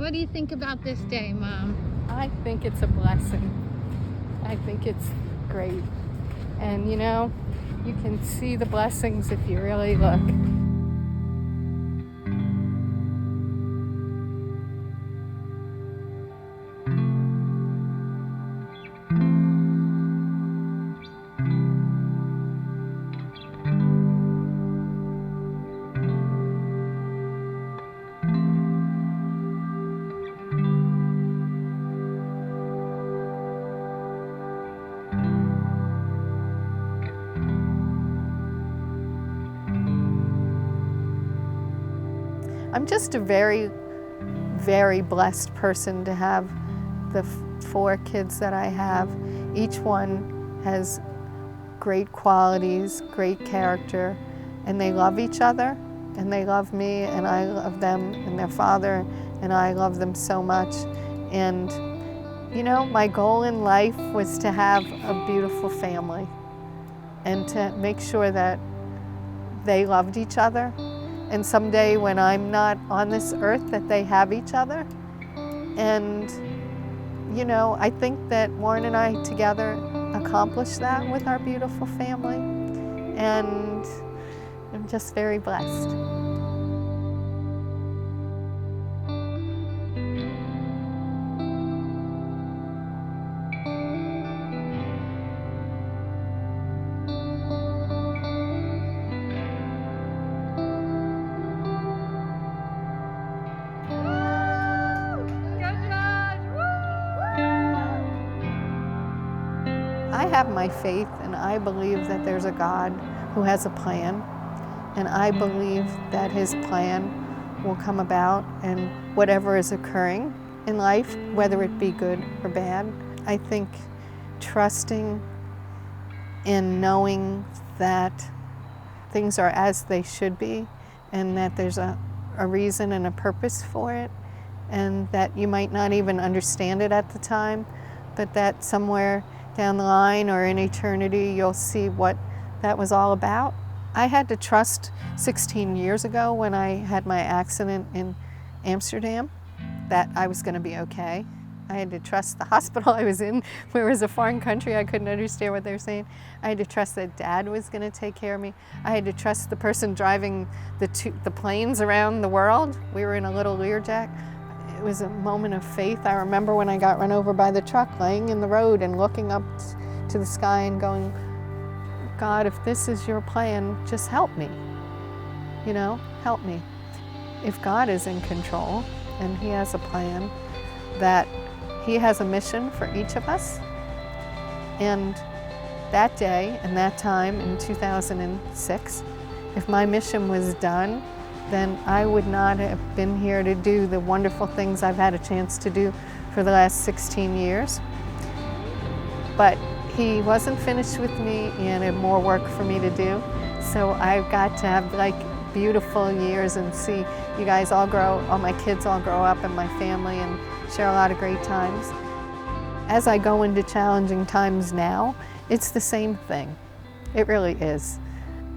What do you think about this day, Mom? I think it's a blessing. I think it's great. And you know, you can see the blessings if you really look. I'm just a very, very blessed person to have the 4 kids that I have. Each one has great qualities, great character, and they love each other, and they love me, and I love them, and their father, and I love them so much. And you know, my goal in life was to have a beautiful family and to make sure that they loved each other. And someday when I'm not on this earth, that they have each other. And, you know, I think that Warren and I together accomplished that with our beautiful family. And I'm just very blessed. I have my faith, and I believe that there's a God who has a plan, and I believe that his plan will come about, and whatever is occurring in life, whether it be good or bad, I think trusting in knowing that things are as they should be, and that there's a reason and a purpose for it, and that you might not even understand it at the time, but that somewhere down the line or in eternity, you'll see what that was all about. I had to trust 16 years ago when I had my accident in Amsterdam that I was going to be okay. I had to trust the hospital I was in, where it was a foreign country. I couldn't understand what they were saying. I had to trust that Dad was going to take care of me. I had to trust the person driving the planes around the world. We were in a little Learjet. It was a moment of faith. I remember when I got run over by the truck, laying in the road and looking up to the sky and going, God, if this is your plan, just help me. You know, help me. If God is in control and he has a plan, that he has a mission for each of us. And that day and that time in 2006, if my mission was done, then I would not have been here to do the wonderful things I've had a chance to do for the last 16 years. But he wasn't finished with me, and had more work for me to do. So I've got to have like beautiful years and see you guys all grow, all my kids all grow up, and my family, and share a lot of great times. As I go into challenging times now, it's the same thing. It really is.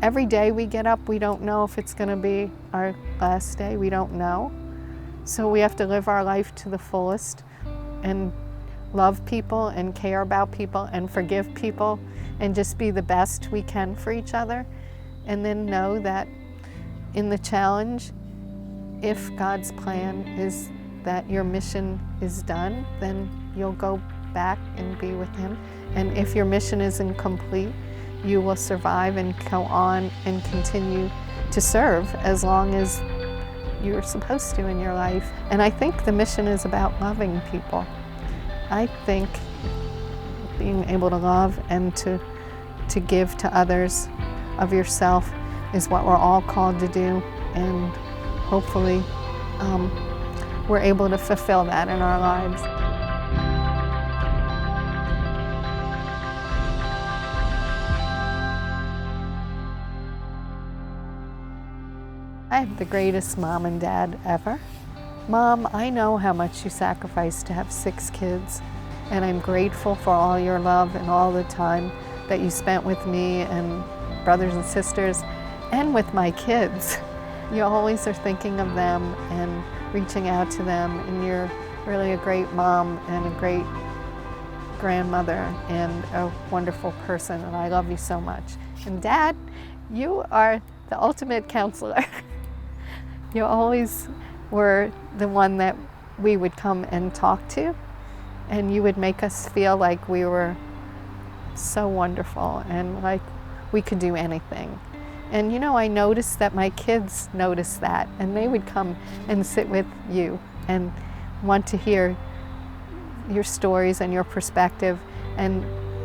Every day we get up, we don't know if it's going to be our last day. We don't know. So we have to live our life to the fullest and love people and care about people and forgive people and just be the best we can for each other. And then know that in the challenge, if God's plan is that your mission is done, then you'll go back and be with him. And if your mission isn't complete, you will survive and go on and continue to serve as long as you're supposed to in your life. And I think the mission is about loving people. I think being able to love and to give to others of yourself is what we're all called to do, and hopefully we're able to fulfill that in our lives. I have the greatest mom and dad ever. Mom, I know how much you sacrificed to have 6 kids, and I'm grateful for all your love and all the time that you spent with me and brothers and sisters, and with my kids. you always are thinking of them and reaching out to them, and you're really a great mom and a great grandmother and a wonderful person, and I love you so much. And Dad, you are the ultimate counselor. You always were the one that we would come and talk to, and you would make us feel like we were so wonderful and like we could do anything. And you know, I noticed that my kids noticed that, and they would come and sit with you and want to hear your stories and your perspective, and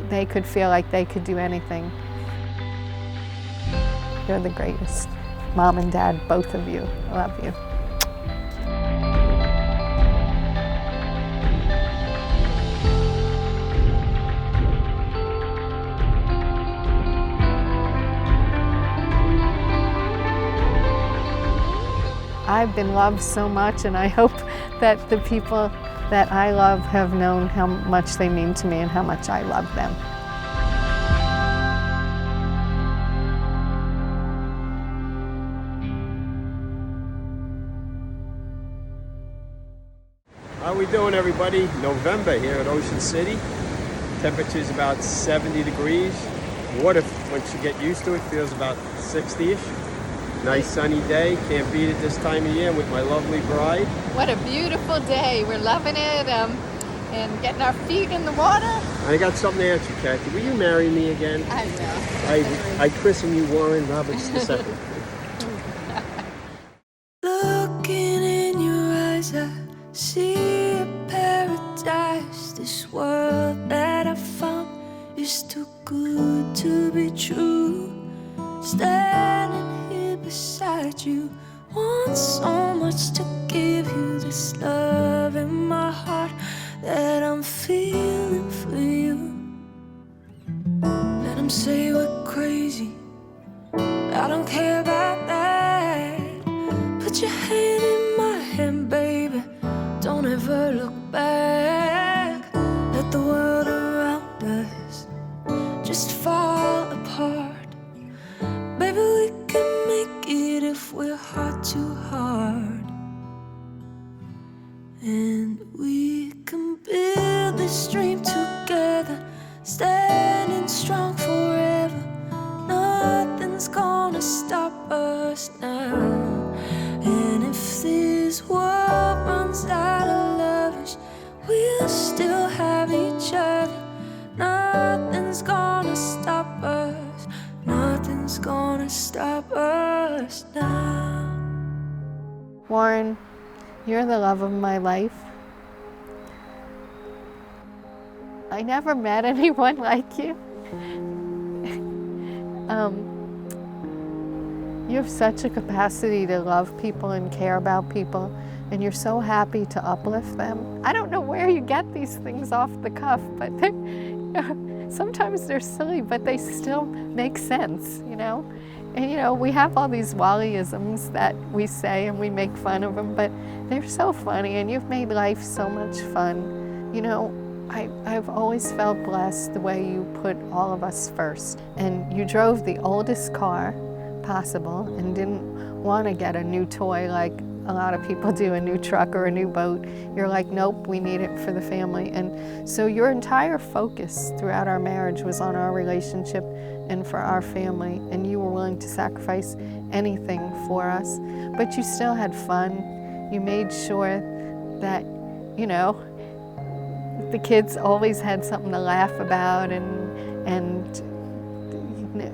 they could feel like they could do anything. You're the greatest. Mom and Dad, both of you. I love you. I've been loved so much, and I hope that the people that I love have known how much they mean to me and how much I love them. How we doing, everybody? November here at Ocean City. Temperature's about 70 degrees. Water, once you get used to it, feels about 60-ish. Nice sunny day. Can't beat it this time of year with my lovely bride. What a beautiful day. We're loving it and getting our feet in the water. I got something to ask you, Kathy. Will you marry me again? I know. I christen you Warren Roberts II. Looking in your eyes, I see a paradise. This world that I found is too good to be true. Standing here beside you, want so much to give you. This love in my heart that I'm feeling for you. Let them say we're crazy, I don't care about that. Put your hand in my hand, baby, don't ever look back. Let the world around us just fall apart. Baby, we can make it if we're hard to hard. And we can build this dream together, standing strong forever. Nothing's gonna stop us now. And if this world runs out of lovers, we'll still have each other. Nothing's gonna stop us. Nothing's gonna stop us now. Warren, you're the love of my life. I never met anyone like you. You have such a capacity to love people and care about people, and you're so happy to uplift them. I don't know where you get these things off the cuff, but sometimes they're silly, but they still make sense, you know? And you know, we have all these Wally-isms that we say and we make fun of them, but they're so funny, and you've made life so much fun. You know, I've always felt blessed the way you put all of us first. And you drove the oldest car possible and didn't want to get a new toy like a lot of people do, a new truck or a new boat. You're like, nope, we need it for the family. And so your entire focus throughout our marriage was on our relationship and for our family, and you were willing to sacrifice anything for us, but you still had fun. You made sure that, you know, the kids always had something to laugh about, and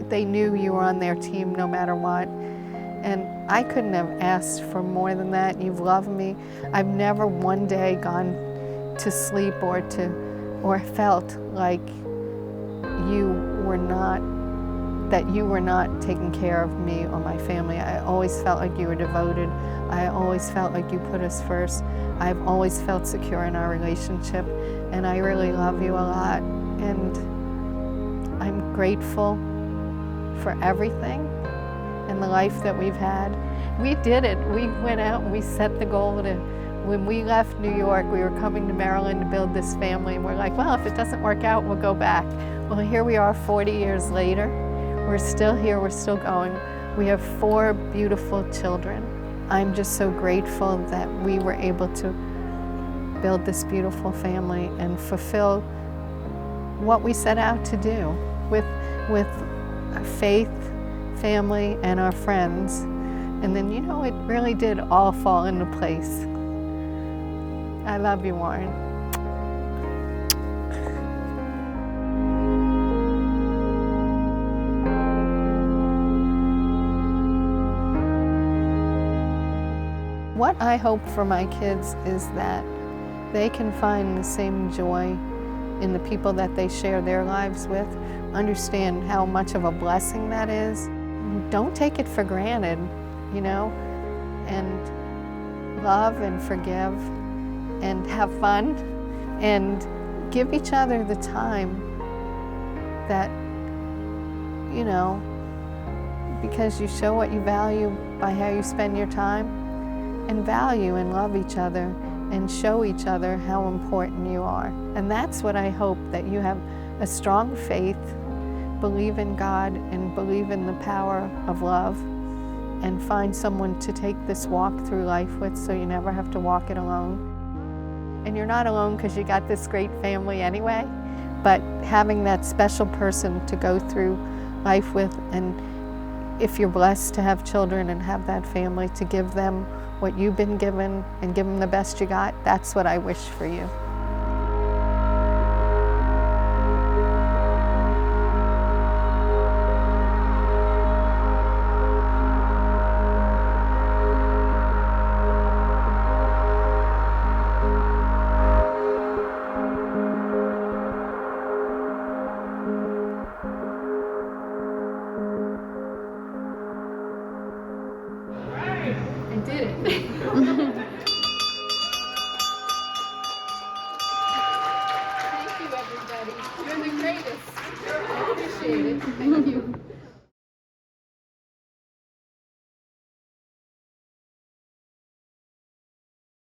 they knew you were on their team no matter what. And I couldn't have asked for more than that. You've loved me. I've never one day gone to sleep or felt like you were not taking care of me or my family. I always felt like you were devoted. I always felt like you put us first. I've always felt secure in our relationship, and I really love you a lot. And I'm grateful for everything and the life that we've had. We did it. We went out and we set the goal to, when we left New York, we were coming to Maryland to build this family, and we're like, well, if it doesn't work out, we'll go back. Well, here we are 40 years later. We're still here, we're still going. We have 4 beautiful children. I'm just so grateful that we were able to build this beautiful family and fulfill what we set out to do with our faith, family, and our friends. And then, you know, it really did all fall into place. I love you, Warren. What I hope for my kids is that they can find the same joy in the people that they share their lives with, understand how much of a blessing that is. Don't take it for granted, you know, and love and forgive and have fun and give each other the time that, you know, because you show what you value by how you spend your time, and value and love each other and show each other how important you are. And that's what I hope, that you have a strong faith, believe in God and believe in the power of love, and find someone to take this walk through life with so you never have to walk it alone. And you're not alone because you got this great family anyway, but having that special person to go through life with, and if you're blessed to have children and have that family, to give them what you've been given and give them the best you got, that's what I wish for you. I did it. Thank you, everybody. You're the greatest. I appreciate it. Thank you.